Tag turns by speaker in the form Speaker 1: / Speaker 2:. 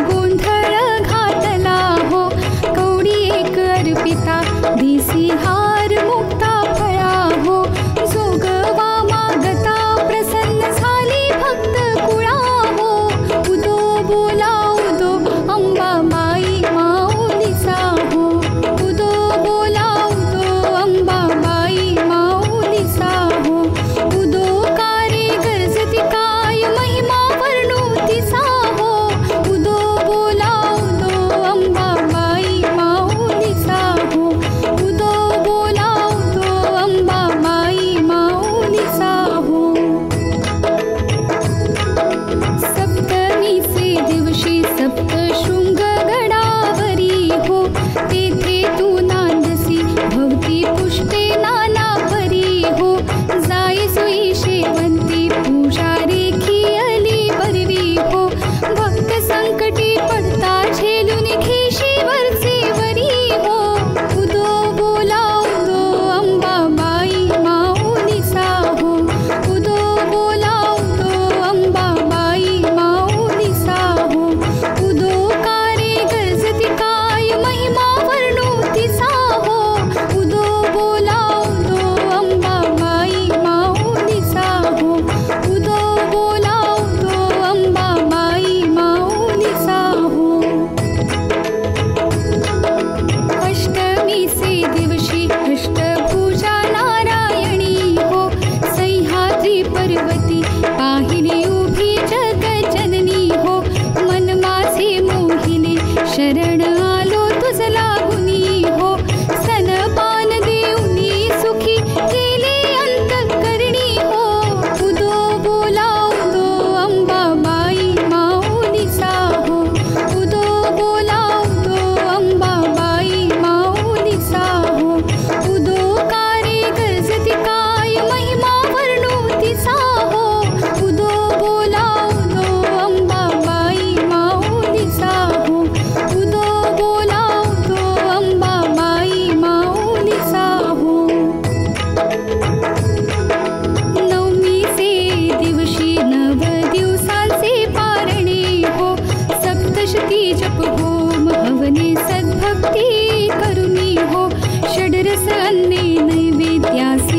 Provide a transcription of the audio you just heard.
Speaker 1: गोंधळ घातला हो, कवडी एक अर्पिता दिसी हार मुक्ता फळा हो, जोगवा मागता प्रसन्न झाली भक्त कुळा हो, उदो बोला उदो अंबाबाई माऊलीचा हो, उदो बोला उदो अंबाबाई माऊलीचा हो, उदो कारे गरजती काय महिमा वर्णुतीचा हो, उदो बोला उदो अंबाबाई माऊलीचा हो, उदो बोला उदो अंबाबाई माऊलीचा हो. सप्तमीचे दिवशी सप्तशृंग गडावरी हो, तेथे तू नांदसी भवती पुष्पे नाना परी हो, जाई जुई शेवंती पूजा रेखी अली बरवी हो, भक्त संकटी पडता झेलून घेशी वरचे वरी हो, उदो बोला उदो अंबाबाई माऊलीचा हो, उदो बोला उदो अंबाबाई माऊलीचा हो, उदो कारे गरजती काय महिमा वर्णुतीचा हो, उदो बोला उदो अंबाबाई माऊलीचा हो, उदो बोला उदो अंबाबाई माऊलीचा हो. अष्टमीचे दिवशी अष्टभुजा नारायणी हो, सह्याद्री पर्वती पाहिली उभी जगजननी हो, मन माझे मोहिले शरण आलो तुझ लागुनी हो, सनपान देऊनी सुखी केले अंतःकरणी हो, उदो बोला उदो अंबाबाई माऊलीचा हो, उदो बोला उदो अंबाबाई माऊलीचा हो, उदो कारे गरजती काय महिमा वर्णुतीचा हो, उदो बोला उदो अंबाबाई माऊलीचा हो, उदो बोला उदो अंबाबाई माऊलीचा हो. नवमीचे दिवशी नव दिवसांचे पारणे हो, सप्तशती जप होम हवने सद्भक्ती करुणी हो, षडरस अन्ने नैवेद्यास